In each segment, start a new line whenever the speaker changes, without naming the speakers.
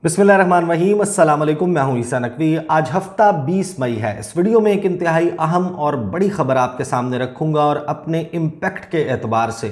बिस्मिल्लाहिर्रहमानिर्रहीम, अस्सलाम वालेकुम। मैं हूं ईसा नकवी। आज हफ्ता 20 मई है। इस वीडियो में एक इंतहाई अहम और बड़ी खबर आपके सामने रखूंगा और अपने इम्पैक्ट के एतबार से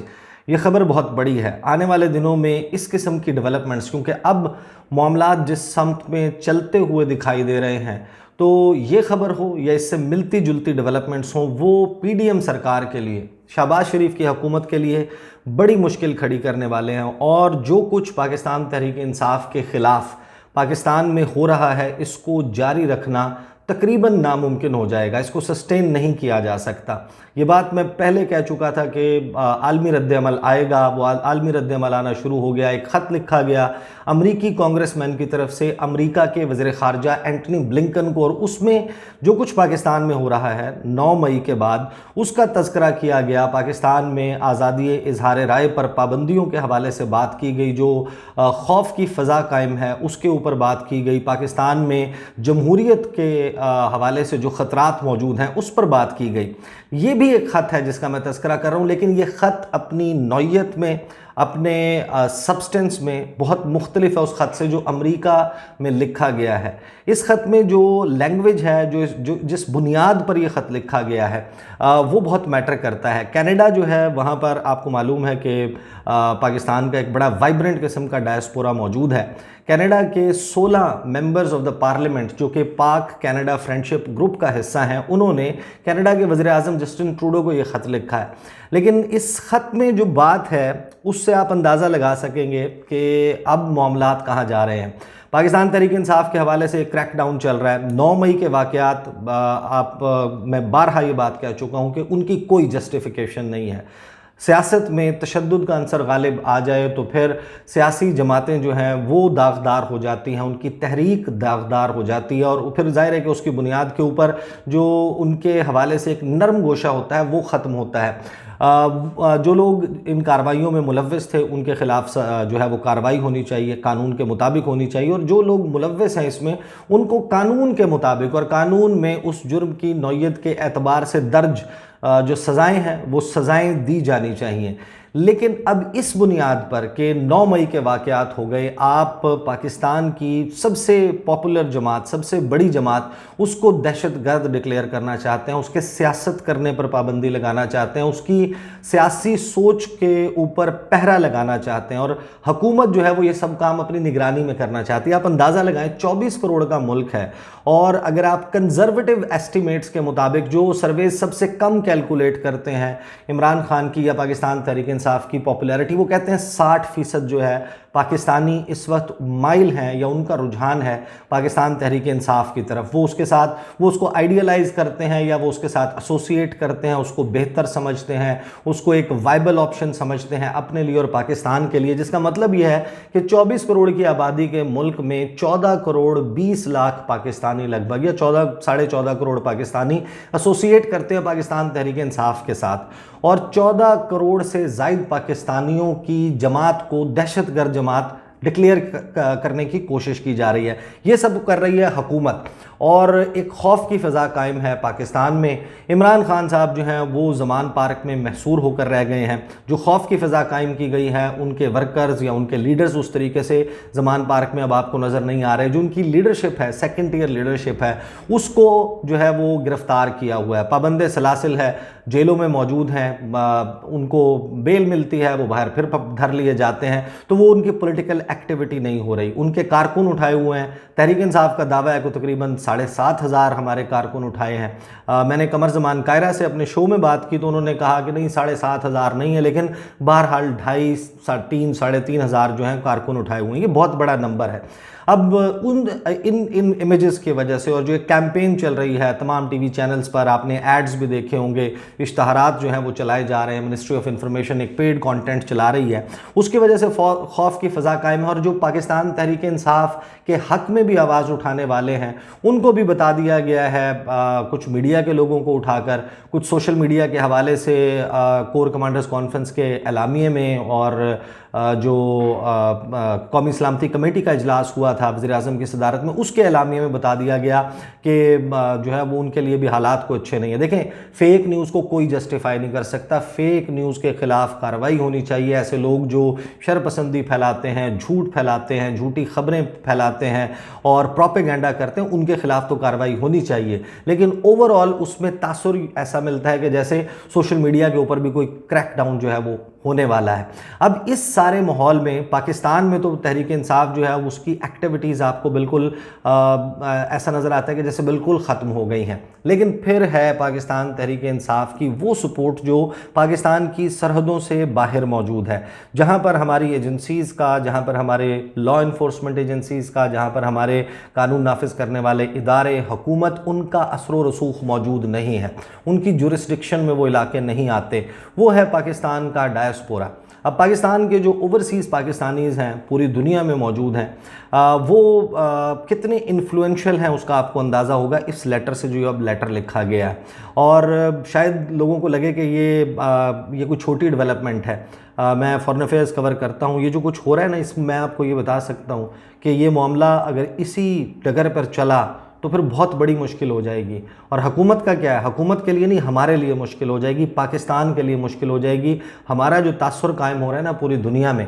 ये खबर बहुत बड़ी है। आने वाले दिनों में इस किस्म की डेवलपमेंट्स, क्योंकि अब मामलात जिस समत में चलते हुए दिखाई दे रहे हैं, तो ये खबर हो या इससे मिलती जुलती डेवलपमेंट्स हों, वो पीडीएम सरकार के लिए, शहबाज शरीफ की हुकूमत के लिए बड़ी मुश्किल खड़ी करने वाले हैं। और जो कुछ पाकिस्तान तहरीक इंसाफ के ख़िलाफ़ पाकिस्तान में हो रहा है, इसको जारी रखना तकरीबन नामुमकिन हो जाएगा। इसको सस्टेन नहीं किया जा सकता। ये बात मैं पहले कह चुका था कि आलमी रद्द-ए-अमल आएगा। वो आलमी रद्द-ए-अमल आना शुरू हो गया। एक ख़त लिखा गया अमरीकी कांग्रेसमैन की तरफ से अमरीका के वज़ीर ख़ारजा एंटनी ब्लिंकन को, और उसमें जो कुछ पाकिस्तान में हो रहा है 9 मई के बाद, उसका तज़किरा किया गया। पाकिस्तान में आज़ादी इज़हार राय पर पाबंदियों के हवाले से बात की गई। जो खौफ की फ़ज़ा कायम है उसके ऊपर बात की गई। पाकिस्तान में जमहूरियत के हवाले से जो ख़तरात मौजूद हैं उस पर बात की गई। ये भी एक ख़त है जिसका मैं तज़किरा कर रहा हूँ, लेकिन ये ख़त अपनी नौइयत में, अपने सब्सटेंस में बहुत मुख्तलिफ है उस ख़त से जो अमेरिका में लिखा गया है। इस ख़त में जो लैंग्वेज है, जो जिस बुनियाद पर यह ख़त लिखा गया है, वो बहुत मैटर करता है। कनाडा जो है, वहाँ पर आपको मालूम है कि पाकिस्तान का एक बड़ा वाइब्रेंट किस्म का डायस्पोरा मौजूद है। कनाडा के 16 मेंबर्स ऑफ द पार्लियामेंट, जो कि पाक कनाडा फ्रेंडशिप ग्रुप का हिस्सा हैं, उन्होंने कनाडा के वज़ीर आज़म जस्टिन ट्रूडो को ये ख़त लिखा है। लेकिन इस ख़त में जो बात है उससे आप अंदाज़ा लगा सकेंगे कि अब मामलात कहाँ जा रहे हैं। पाकिस्तान तहरीक इंसाफ के हवाले से एक क्रैकडाउन चल रहा है। 9 मई के वाक़यात, मैं बारहा ये बात कह चुका हूँ कि उनकी कोई जस्टिफिकेशन नहीं है। सियासत में तशद्दुद का अंसर गालिब आ जाए तो फिर सियासी जमातें जो हैं वो दागदार हो जाती हैं, उनकी तहरीक दागदार हो जाती है, और फिर ज़ाहिर है कि उसकी बुनियाद के ऊपर जो उनके हवाले से एक नरम गोशा होता है वो ख़त्म होता है। जो लोग इन कार्रवाइयों में मुलव्वस थे उनके ख़िलाफ़ जो है वो कार्रवाई होनी चाहिए, कानून के मुताबिक होनी चाहिए, और जो लोग मुलव्वस हैं इसमें उनको कानून के मुताबिक और कानून में उस जुर्म की नौइयत के एतबार से दर्ज जो सज़ाएँ हैं वो सज़ाएँ दी जानी चाहिए। लेकिन अब इस बुनियाद पर कि 9 मई के वाक़यात हो गए, आप पाकिस्तान की सबसे पॉपुलर जमात, सबसे बड़ी जमात, उसको दहशतगर्द डिक्लेयर करना चाहते हैं, उसके सियासत करने पर पाबंदी लगाना चाहते हैं, उसकी सियासी सोच के ऊपर पहरा लगाना चाहते हैं, और हुकूमत जो है वो ये सब काम अपनी निगरानी में करना चाहती है। आप अंदाज़ा लगाएं, 24 करोड़ का मुल्क है, और अगर आप कंजर्वेटिव एस्टिमेट्स के मुताबिक, जो सर्वेज सबसे कम कैलकुलेट करते हैं इमरान खान की या पाकिस्तान तहरीक इंसाफ की पॉपुलैरिटी, वो कहते हैं 60% जो है पाकिस्तानी इस वक्त माइल हैं या उनका रुझान है पाकिस्तान तहरीक इंसाफ की तरफ। वो उसको आइडियलाइज़ करते हैं या वो उसके साथ एसोसिएट करते हैं, उसको बेहतर समझते हैं, उसको एक वाइबल ऑप्शन समझते हैं अपने लिए और पाकिस्तान के लिए। जिसका मतलब यह है कि 24 करोड़ की आबादी के मुल्क में 14 करोड़ 20 लाख पाकिस्तानी लगभग, या 14 करोड़ पाकिस्तानी एसोसिएट करते हैं पाकिस्तान तहरीक इंसाफ के साथ, और 14 करोड़ से ज़ायद पाकिस्तानियों की जमात को दहशतगर्द जमात डिक्लेयर करने की कोशिश की जा रही है। ये सब कर रही है हुकूमत, और एक खौफ की फ़ज़ा कायम है पाकिस्तान में। इमरान खान साहब जो हैं वो ज़मान पार्क में महसूर होकर रह गए हैं। जो खौफ की फ़ज़ा कायम की गई है, उनके वर्कर्स या उनके लीडर्स उस तरीके से ज़मान पार्क में अब आपको नज़र नहीं आ रहे। जो उनकी लीडरशिप है, सेकेंड टियर लीडरशिप है, उसको जो है वो गिरफ़्तार किया हुआ है, पाबंद सलासिल है, जेलों में मौजूद हैं, उनको बेल मिलती है, वो बाहर फिर धर लिए जाते हैं। तो वो उनकी पॉलिटिकल एक्टिविटी नहीं हो रही। उनके कारकुन उठाए हुए हैं। तहरीक इंसाफ का दावा है कि तकरीबन 7,500 हमारे कारकुन उठाए हैं। मैंने कमर ज़मान कायरा से अपने शो में बात की तो उन्होंने कहा कि नहीं, 7,500 नहीं है, लेकिन बहरहाल 2,500 साढ़े 3,000 जो हैं कारकुन उठाए हुए हैं। ये बहुत बड़ा नंबर है। अब इन इमेजेस की वजह से, और जो एक कैंपेन चल रही है तमाम टीवी चैनल्स पर, आपने एड्स भी देखे होंगे, इश्तहारात जो हैं वो चलाए जा रहे हैं, मिनिस्ट्री ऑफ इंफॉर्मेशन एक पेड कंटेंट चला रही है, उसकी वजह से खौफ की फ़ज़ा कायम है। और जो पाकिस्तान तहरीक इंसाफ के हक़ में भी आवाज़ उठाने वाले हैं उनको भी बता दिया गया है, कुछ मीडिया के लोगों को उठाकर, कुछ सोशल मीडिया के हवाले से कोर कमांडर्स कॉन्फ्रेंस के एलामिये में और जो कौमी सलामती कमेटी का इजलास हुआ था वज़ीर-ए-आज़म की सदारत में, उसके एलामिया में बता दिया गया कि जो है वो उनके लिए भी हालात को अच्छे नहीं है। देखें, फेक न्यूज़ को कोई जस्टिफाई नहीं कर सकता, फेक न्यूज़ के खिलाफ कार्रवाई होनी चाहिए। ऐसे लोग जो शरपसंदी फैलाते हैं, झूठ फैलाते हैं, झूठी खबरें फैलाते हैं और प्रोपेगेंडा करते हैं, उनके खिलाफ तो कार्रवाई होनी चाहिए। लेकिन ओवरऑल उसमें तासुर ऐसा मिलता है कि जैसे सोशल मीडिया के ऊपर भी कोई क्रैकडाउन जो है वो होने वाला है। अब इस सारे माहौल में पाकिस्तान में तो तहरीक इंसाफ जो है उसकी एक्टिविटीज़ आपको बिल्कुल ऐसा नज़र आता है कि जैसे बिल्कुल ख़त्म हो गई हैं। लेकिन फिर है पाकिस्तान तहरीक इंसाफ की वो सपोर्ट जो पाकिस्तान की सरहदों से बाहर मौजूद है, जहाँ पर हमारी एजेंसीज़ का, जहाँ पर हमारे लॉ इन्फोर्समेंट एजेंसीज़ का, जहाँ पर हमारे कानून नाफिज करने वाले इदारे, हुकूमत, उनका असर व रसूख मौजूद नहीं है, उनकी जुरिस्डिक्शन में वो इलाके नहीं आते। वो है पाकिस्तान का डायस्पोरा। अब पाकिस्तान के जो ओवरसीज़ पाकिस्तानीज़ हैं पूरी दुनिया में मौजूद हैं, वो कितने इन्फ्लुएंशियल हैं उसका आपको अंदाज़ा होगा इस लेटर से, जो अब लेटर लिखा गया है। और शायद लोगों को लगे कि ये कोई छोटी डेवलपमेंट है। मैं फॉरेन अफेयर्स कवर करता हूँ, ये जो कुछ हो रहा है ना, इसमें मैं आपको ये बता सकता हूँ कि ये मामला अगर इसी डगर पर चला तो फिर बहुत बड़ी मुश्किल हो जाएगी। और हुकूमत का क्या है, हुकूमत के लिए नहीं, हमारे लिए मुश्किल हो जाएगी, पाकिस्तान के लिए मुश्किल हो जाएगी। हमारा जो तासुर कायम हो रहा है ना पूरी दुनिया में,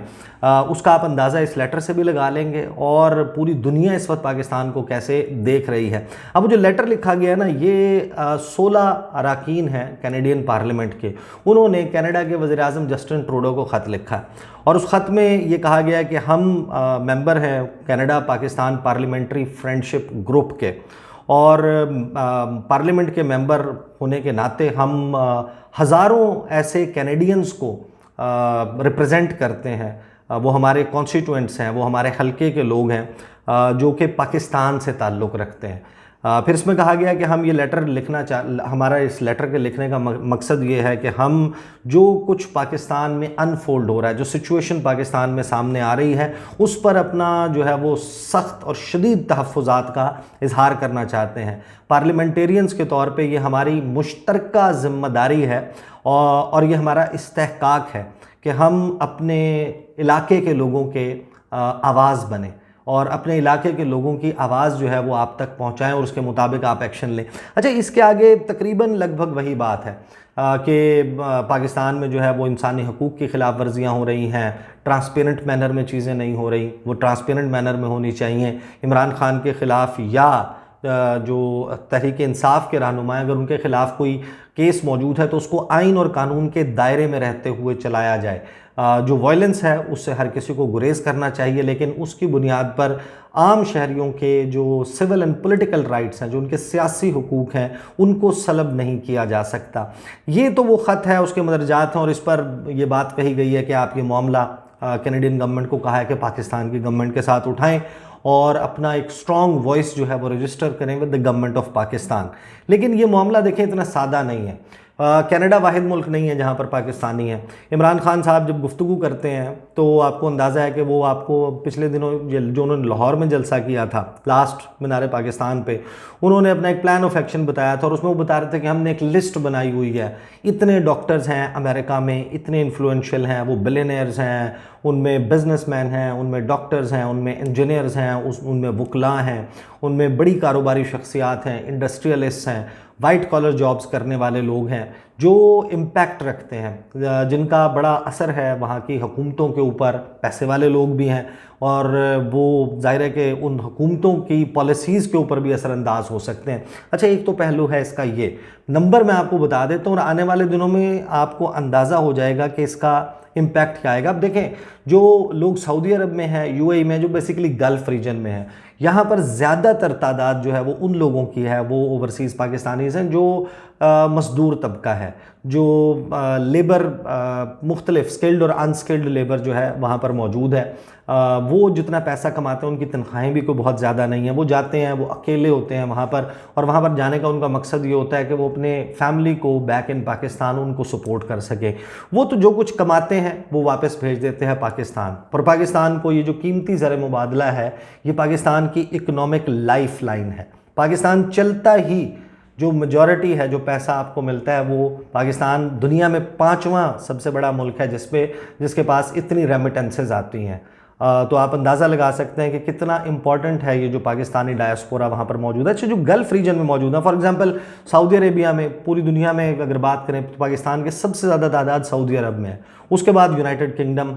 उसका आप अंदाज़ा इस लेटर से भी लगा लेंगे, और पूरी दुनिया इस वक्त पाकिस्तान को कैसे देख रही है। अब जो लेटर लिखा गया है ना, ये 16 अरकान हैं कैनेडियन पार्लियामेंट के, उन्होंने कनाडा के वज़ीर-ए-आज़म जस्टिन ट्रूडो को ख़त लिखा, और उस ख़त में ये कहा गया है कि हम मेंबर हैं Canada Pakistan parliamentary friendship group के, और पार्लियामेंट के मेंबर होने के नाते हम हज़ारों ऐसे कैनेडियंस को रिप्रेजेंट करते हैं। वो हमारे कॉन्स्टिट्यूएंट्स हैं, वो हमारे हलके के लोग हैं जो कि पाकिस्तान से ताल्लुक़ रखते हैं। फिर इसमें कहा गया कि हम ये लेटर हमारा इस लेटर के लिखने का मकसद ये है कि हम जो कुछ पाकिस्तान में अनफोल्ड हो रहा है, जो सिचुएशन पाकिस्तान में सामने आ रही है, उस पर अपना जो है वो सख्त और शदीद तहफ़्फ़ुज़ात का इजहार करना चाहते हैं। पार्लियामेंटेरियंस के तौर पे ये हमारी मुश्तरका ज़िम्मेदारी है, और ये हमारा इस्तेहकाक है कि हम अपने इलाके के लोगों के आवाज़ बने, और अपने इलाके के लोगों की आवाज़ जो है वो आप तक पहुंचाएं, और उसके मुताबिक आप एक्शन लें। अच्छा, इसके आगे तकरीबन लगभग वही बात है कि पाकिस्तान में जो है वो इंसानी हकूक़ की ख़िलाफ़ वर्जियाँ हो रही हैं, ट्रांसपेरेंट मैनर में चीज़ें नहीं हो रही, वो ट्रांसपेरेंट मैनर में होनी चाहिए। इमरान खान के ख़िलाफ़ या जो तहरीक इंसाफ के रहनुमा, अगर उनके ख़िलाफ़ कोई केस मौजूद है तो उसको आइन और कानून के दायरे में रहते हुए चलाया जाए। जो वायलेंस है उससे हर किसी को गुरेज करना चाहिए, लेकिन उसकी बुनियाद पर आम शहरियों के जो सिविल एंड पॉलिटिकल राइट्स हैं, जो उनके सियासी हुकूक हैं, उनको सलब नहीं किया जा सकता। ये तो वो ख़त है, उसके मदरजात हैं, और इस पर यह बात कही गई है कि आप ये मामला कैनेडियन गवर्नमेंट को कहा है कि पाकिस्तान की गवर्नमेंट के साथ उठाएं और अपना एक स्ट्रॉन्ग वॉइस जो है वो रजिस्टर करें with the government of Pakistan. लेकिन ये मामला देखें इतना सादा नहीं है। कनाडा वाहिद मुल्क नहीं है जहाँ पर पाकिस्तानी है। इमरान खान साहब जब गुफ्तगू करते हैं तो आपको अंदाज़ा है कि वो आपको पिछले दिनों जो उन्होंने लाहौर में जलसा किया था लास्ट मीनार पाकिस्तान पे, उन्होंने अपना एक प्लान ऑफ एक्शन बताया था, और उसमें वो बता रहे थे कि हमने एक लिस्ट बनाई हुई है, इतने डॉक्टर्स हैं अमेरिका में, इतने इन्फ्लुएंशियल हैं, वो बिलियनियर्स हैं, उनमें बिजनेसमैन हैं, उनमें डॉक्टर्स हैं, उनमें इंजीनियर्स हैं, उनमें वकला हैं, उनमें बड़ी कारोबारी शख्सियात हैं, इंडस्ट्रियलिस्ट हैं, वाइट कॉलर जॉब्स करने वाले लोग हैं, जो इम्पैक्ट रखते हैं, जिनका बड़ा असर है वहाँ की हुकूमतों के ऊपर। पैसे वाले लोग भी हैं, और वो ज़ाहिर है कि उन हुकूमतों की पॉलिसीज़ के ऊपर भी असरअंदाज हो सकते हैं। अच्छा, एक तो पहलू है इसका, ये नंबर मैं आपको बता देता हूँ, और आने वाले दिनों में आपको अंदाज़ा हो जाएगा कि इसका इम्पैक्ट क्या आएगा। अब देखें, जो लोग सऊदी अरब में हैं, यूएई में, जो बेसिकली गल्फ़ रीजन में है, यहाँ पर ज़्यादातर तादाद जो है वो उन लोगों की है, वो ओवरसीज़ पाकिस्तानीज़ हैं, जो मज़दूर तबका है, जो लेबर मुख्तलिफ स्किल्ड और अनस्किल्ड लेबर जो है वहाँ पर मौजूद है। वो जितना पैसा कमाते हैं उनकी तनख्वाहें भी कोई बहुत ज़्यादा नहीं है। वो जाते हैं, वो अकेले होते हैं वहाँ पर, और वहाँ पर जाने का उनका मकसद ये होता है कि वो अपने फैमिली को बैक इन पाकिस्तान उनको सपोर्ट कर सके। वो तो जो कुछ कमाते हैं वो वापस भेज देते हैं पाकिस्तान। पर पाकिस्तान को ये जो कीमती ज़र मुबादला है, ये पाकिस्तान की इकनॉमिक लाइफ लाइन है। पाकिस्तान चलता ही जो मेजॉरिटी है, जो पैसा आपको मिलता है, वो पाकिस्तान दुनिया में 5वां सबसे बड़ा मुल्क है जिसके पास इतनी रेमिटेंसेज आती हैं। तो आप अंदाज़ा लगा सकते हैं कि कितना इंपॉर्टेंट है ये जो पाकिस्तानी डायस्पोरा वहाँ पर मौजूद है। अच्छा, जो गल्फ़ रीजन में मौजूद है, फॉर एग्जांपल सऊदी अरेबिया में, पूरी दुनिया में अगर बात करें तो पाकिस्तान के सबसे ज़्यादा तादाद सऊदी अरब में है, उसके बाद यूनाइटेड किंगडम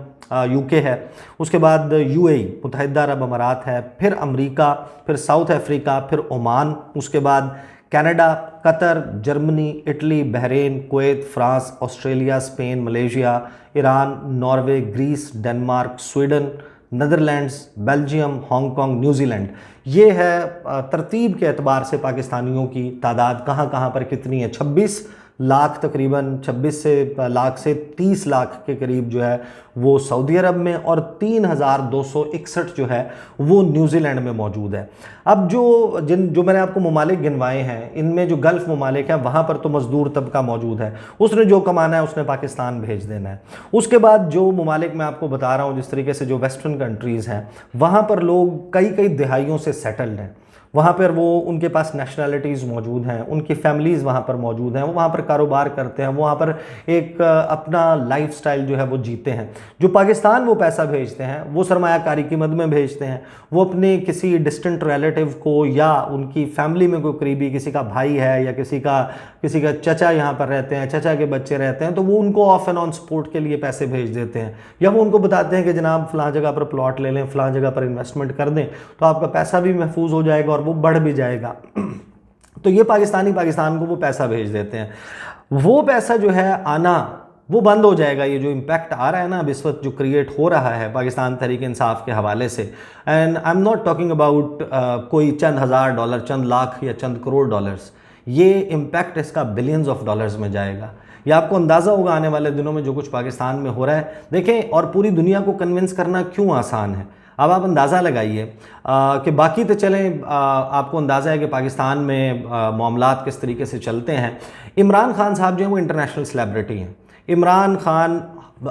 यूके है, उसके बाद यूएई मुत्तहिदा अरब अमारात है, फिर अमेरिका, फिर साउथ अफ्रीका, फिर ओमान, उसके बाद Canada, Qatar, Germany, Italy, Bahrain, Kuwait, France, Australia, Spain, Malaysia, Iran, Norway, Greece, Denmark, Sweden, Netherlands, Belgium, Hong Kong, New Zealand. ये है तरतीब के एतबार से पाकिस्तानियों की तादाद कहाँ कहाँ पर कितनी है। 26 लाख, तकरीबन 26 लाख से 30 लाख के करीब जो है वो सऊदी अरब में, और 3261 जो है वो न्यूजीलैंड में मौजूद है। अब जो मैंने आपको ममालिक गिनवाए हैं, इनमें जो गल्फ़ ममालिक है वहाँ पर तो मज़दूर तबका मौजूद है, उसने जो कमाना है उसने पाकिस्तान भेज देना है। उसके बाद जो ममालिक मैं आपको बता रहा हूँ, जिस तरीके से जो वेस्टर्न कंट्रीज़ हैं, वहाँ पर लोग कई कई दिहाइयों से सेटल्ड हैं, वहाँ पर वो उनके पास नेशनैलिटीज़ मौजूद हैं, उनकी फैमिलीज़ वहाँ पर मौजूद हैं, वो वहाँ पर कारोबार करते हैं, वो वहाँ पर एक अपना लाइफस्टाइल जो है वो जीते हैं। जो पाकिस्तान वो पैसा भेजते हैं वो सरमायाकारी की मद में भेजते हैं, वो अपने किसी डिस्टेंट रिलेटिव को या उनकी फैमिली में कोई करीबी, किसी का भाई है या किसी का चचा यहाँ पर रहते हैं, चचा के बच्चे रहते हैं, तो वो उनको ऑफ एंड ऑन सपोर्ट के लिए पैसे भेज देते हैं, या वो उनको बताते हैं कि जनाब फ़लाँ जगह पर प्लॉट ले लें, फ़लाँ जगह पर इन्वेस्टमेंट कर दें, तो आपका पैसा भी महफूज हो जाएगा और वो बढ़ भी जाएगा। तो ये पाकिस्तान को वो पैसा भेज देते हैं। वो पैसा जो है आना वो बंद हो जाएगा। ये जो इम्पैक्ट आ रहा है ना अब इस वक्त, जो क्रिएट हो रहा है पाकिस्तान तहरीक इंसाफ के हवाले से, and I am not talking about कोई चंद हज़ार डॉलर, चंद लाख या चंद करोड़ डॉलर्स, ये इम्पैक्ट इसका बिलियंस ऑफ डॉलर्स में जाएगा। ये आपको अंदाज़ा होगा आने वाले दिनों में जो कुछ पाकिस्तान में हो रहा है। देखें, और पूरी दुनिया को कन्विंस करना क्यों आसान है, अब आप अंदाज़ा लगाइए कि बाकी तो चलें, आपको अंदाज़ा है कि पाकिस्तान में मामलात किस तरीके से चलते हैं। इमरान खान साहब जो है वो इंटरनेशनल सेलिब्रिटी हैं। इमरान खान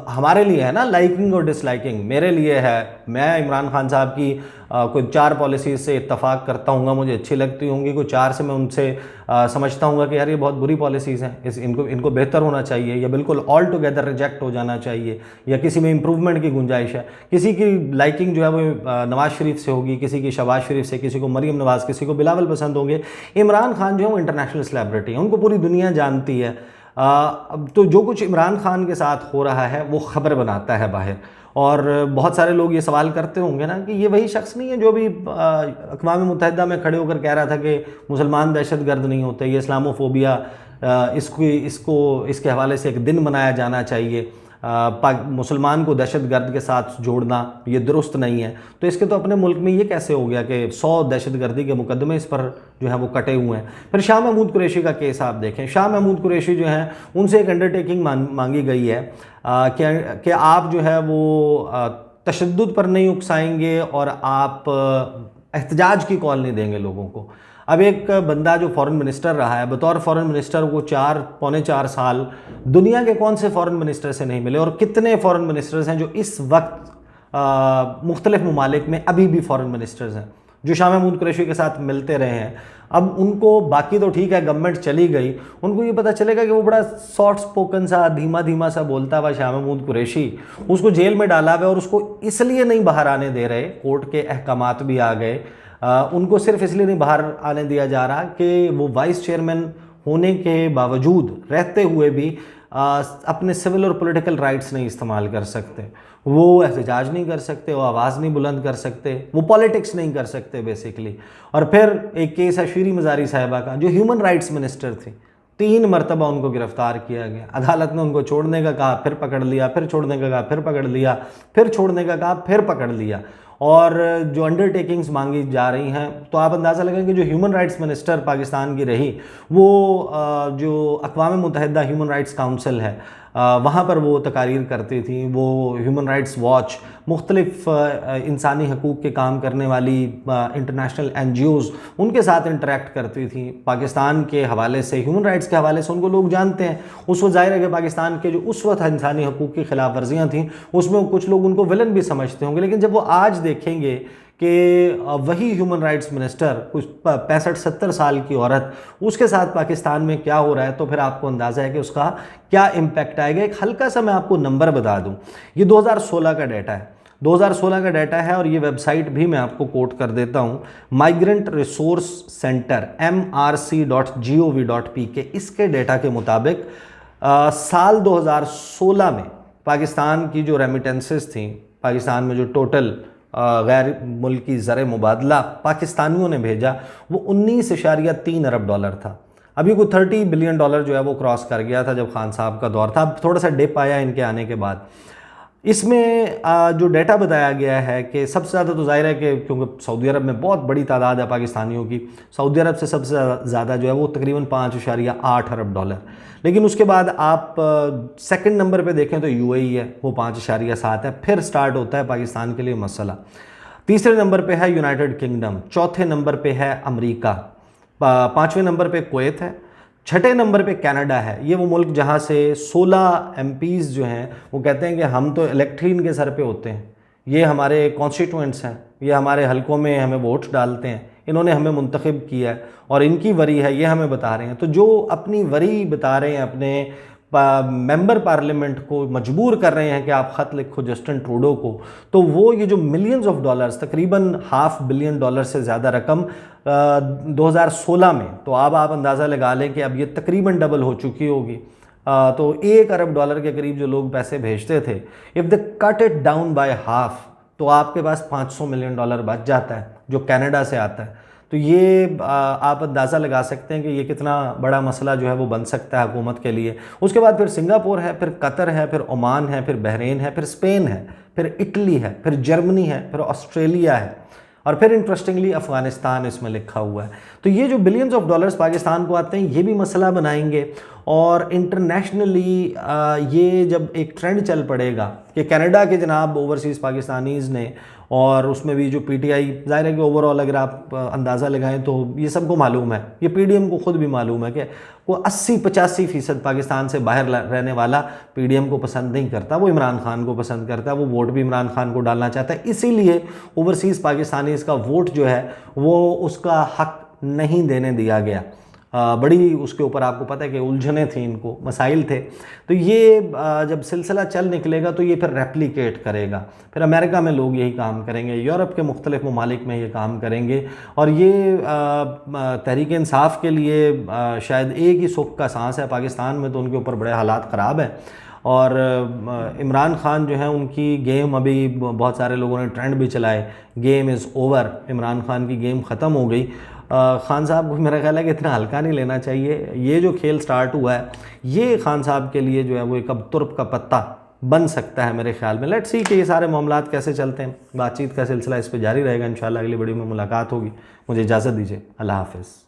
हमारे लिए है ना लाइकिंग और डिसलाइकिंग, मेरे लिए है, मैं इमरान खान साहब की कोई 4 पॉलिसीज़ से इत्तफाक करता हूँ, मुझे अच्छी लगती होंगी, कोई 4 से मैं उनसे समझता हूँ कि यार ये बहुत बुरी पॉलिसीज़ हैं, इनको बेहतर होना चाहिए, या बिल्कुल ऑल टुगेदर रिजेक्ट हो जाना चाहिए, या किसी में इम्प्रूवमेंट की गुंजाइश है। किसी की लाइकिंग जो है वो नवाज़ शरीफ से होगी, किसी की शहबाज शरीफ से, किसी को मरीम नवाज़, किसी को बिलावल पसंद होंगे। इमरान खान जो है वो इंटरनेशनल सेलिब्रिटी है, उनको पूरी दुनिया जानती है। अब तो जो कुछ इमरान खान के साथ हो रहा है वो ख़बर बनाता है बाहर, और बहुत सारे लोग ये सवाल करते होंगे ना कि ये वही शख्स नहीं है जो भी अक़वाम मुत्तहिदा में खड़े होकर कह रहा था कि मुसलमान दहशतगर्द नहीं होते, ये इस्लामोफोबिया, इसके हवाले से एक दिन मनाया जाना चाहिए, मुसलमान को दहशतगर्द के साथ जोड़ना ये दुरुस्त नहीं है। तो इसके तो अपने मुल्क में ये कैसे हो गया कि 100 दहशतगर्दी के मुकदमे इस पर जो है वो कटे हुए हैं। फिर शाह महमूद कुरैशी का केस आप देखें, शाह महमूद कुरैशी जो हैं उनसे एक अंडरटेकिंग मांगी गई है कि आप जो है वो तशद्दुद पर नहीं उकसाएंगे और आप एहतजाज की कॉल नहीं देंगे लोगों को। अब एक बंदा जो फॉरेन मिनिस्टर रहा है, बतौर फॉरेन मिनिस्टर वो 4-4.25 साल दुनिया के कौन से फॉरेन मिनिस्टर से नहीं मिले, और कितने फॉरेन मिनिस्टर्स हैं जो इस वक्त मुख्तलिफ ममालिक में अभी भी फॉरेन मिनिस्टर्स हैं जो शाह महमूद कुरैशी के साथ मिलते रहे हैं। अब उनको बाकी तो ठीक है, गवर्नमेंट चली गई, उनको ये पता चलेगा कि वो बड़ा सॉफ्ट स्पोकन सा, धीमा धीमा सा बोलता हुआ शाह महमूद कुरैशी, उसको जेल में डाला हुआ है, और उसको इसलिए नहीं बाहर आने दे रहे, कोर्ट के अहकामात भी आ गए, उनको सिर्फ इसलिए नहीं बाहर आने दिया जा रहा कि वो वाइस चेयरमैन होने के बावजूद रहते हुए भी अपने सिविल और पॉलिटिकल राइट्स नहीं इस्तेमाल कर सकते, वो एहतजाज नहीं कर सकते, वो आवाज़ नहीं बुलंद कर सकते, वो पॉलिटिक्स नहीं कर सकते बेसिकली। और फिर एक केस है शीरी मज़ारी साहिबा का, जो ह्यूमन राइट्स मिनिस्टर थी, 3 मरतबा उनको गिरफ़्तार किया गया, अदालत ने उनको छोड़ने का कहा, फिर पकड़ लिया, फिर छोड़ने का कहा, फिर पकड़ लिया, फिर छोड़ने का कहा, फिर पकड़ लिया। और जो अंडरटेकिंग्स मांगी जा रही हैं, तो आप अंदाज़ा लगाएं कि जो ह्यूमन राइट्स मिनिस्टर पाकिस्तान की रही, वो जो अक़वाम मुत्तहिदा ह्यूमन राइट्स काउंसिल है वहाँ पर वो तकारीर करती थी, वो ह्यूमन राइट्स वॉच, मुख्तलिफ इंसानी हकूक़ के काम करने वाली इंटरनेशनल NGOs उनके साथ इंटरेक्ट करती थी। पाकिस्तान के हवाले से, ह्यूमन राइट्स के हवाले से उनको लोग जानते हैं। उस वक्त ज़ाहिर है कि पाकिस्तान के जो उस वक्त इंसानी हकूक़ की खिलाफ वर्जियाँ थी, उसमें कुछ लोग उनको विलन भी समझते होंगे, लेकिन जब वो आज देखेंगे कि वही ह्यूमन राइट्स मिनिस्टर कुछ 65-70 साल की औरत, उसके साथ पाकिस्तान में क्या हो रहा है, तो फिर आपको अंदाज़ा है कि उसका क्या इम्पैक्ट आएगा। एक हल्का सा मैं आपको नंबर बता दूं, ये 2016 का डाटा है, 2016 का डाटा है, और ये वेबसाइट भी मैं आपको कोट कर देता हूँ, माइग्रेंट रिसोर्स सेंटर mrc.gov.pk, इसके डाटा के मुताबिक साल 2016 में पाकिस्तान की जो रेमिटेंसेस थी, पाकिस्तान में जो टोटल गैर मुल्की ज़र मुबादला पाकिस्तानियों ने भेजा, वो 19.3 अरब डॉलर था। अभी कोई 30 बिलियन डॉलर जो है वो क्रॉस कर गया था जब खान साहब का दौर था। अब थोड़ा सा डिप आया इनके आने के बाद। इसमें जो डेटा बताया गया है कि सबसे ज़्यादा तो जाहिर है कि क्योंकि सऊदी अरब में बहुत बड़ी तादाद है पाकिस्तानियों की, सऊदी अरब से सबसे ज़्यादा जो है वो तकरीबन 5.8 अरब डॉलर। लेकिन उसके बाद आप सेकंड नंबर पे देखें तो यूएई है, वो 5.7 है। फिर स्टार्ट होता है पाकिस्तान के लिए मसला। तीसरे नंबर पे है यूनाइटेड किंगडम, चौथे नंबर पे है अमेरिका, पाँचवें नंबर पे कुवैत है, छठे नंबर पे कनाडा है। ये वो मुल्क जहाँ से 16 एमपीज़ जो हैं वो कहते हैं कि हम तो इलेक्ट ही इनके सर पे होते हैं, ये हमारे कॉन्स्टिट्यूएंट्स हैं, ये हमारे हलकों में हमें वोट डालते हैं, इन्होंने हमें मुंतखब किया है और इनकी वरी है, ये हमें बता रहे हैं। तो जो अपनी वरी बता रहे हैं, अपने मेंबर पार्लियामेंट को मजबूर कर रहे हैं कि आप ख़त लिखो जस्टिन ट्रूडो को, तो वो ये जो मिलियंस ऑफ डॉलर्स, तकरीबन $500 बिलियन से ज़्यादा रकम 2016 में, तो अब आप अंदाज़ा लगा लें कि अब ये तकरीबन डबल हो चुकी होगी। तो 1 अरब डॉलर के करीब जो लोग पैसे भेजते थे, if they cut it down by half, तो आपके पास $500 मिलियन बच जाता है जो कनाडा से आता है। तो ये आप अंदाज़ा लगा सकते हैं कि ये कितना बड़ा मसला जो है वो बन सकता है हुकूमत के लिए। उसके बाद फिर सिंगापुर है, फिर कतर है, फिर ओमान है, फिर बहरीन है, फिर स्पेन है, फिर इटली है, फिर जर्मनी है, फिर ऑस्ट्रेलिया है, और फिर इंटरेस्टिंगली अफ़गानिस्तान इसमें लिखा हुआ है। तो ये जो बिलियंस ऑफ डॉलर्स पाकिस्तान को आते हैं, ये भी मसला बनाएंगे। और इंटरनेशनली ये जब एक ट्रेंड चल पड़ेगा कि कनाडा के जनाब ओवरसीज़ पाकिस्तानीज़ ने, और उसमें भी जो पीटीआई, ज़ाहिर है कि ओवरऑल अगर आप अंदाज़ा लगाएं तो ये सबको मालूम है, ये पीडीएम को ख़ुद भी मालूम है कि वो 80-85% पाकिस्तान से बाहर रहने वाला पीडीएम को पसंद नहीं करता, वो इमरान खान को पसंद करता है, वो वोट भी इमरान खान को डालना चाहता है। इसीलिए ओवरसीज़ पाकिस्तानी इसका वोट जो है वो उसका हक नहीं देने दिया गया। बड़ी उसके ऊपर आपको पता है कि उलझने थी, इनको मसाइल थे। तो ये जब सिलसिला चल निकलेगा तो ये फिर रेप्लिकेट करेगा, फिर अमेरिका में लोग यही काम करेंगे, यूरोप के मुख्तलिफ ममालिक में ये काम करेंगे, और ये तहरीक इंसाफ के लिए शायद एक ही सुख का सांस है। पाकिस्तान में तो उनके ऊपर बड़े हालात ख़राब हैं, और इमरान खान जो है उनकी गेम, अभी बहुत सारे लोगों ने ट्रेंड भी चलाए, game is over, Imran Khan की गेम ख़त्म हो गई। खान साहब को मेरा ख्याल है कि इतना हल्का नहीं लेना चाहिए। ये जो खेल स्टार्ट हुआ है, ये खान साहब के लिए जो है वो एक अब तुर्प का पत्ता बन सकता है मेरे ख्याल में। लेट्स सी कि ये सारे मामलात कैसे चलते हैं। बातचीत का सिलसिला इस पर जारी रहेगा। इंशाल्लाह अगली वीडियो में मुलाकात होगी। मुझे इजाज़त दीजिए। अल्लाह हाफ़िज़।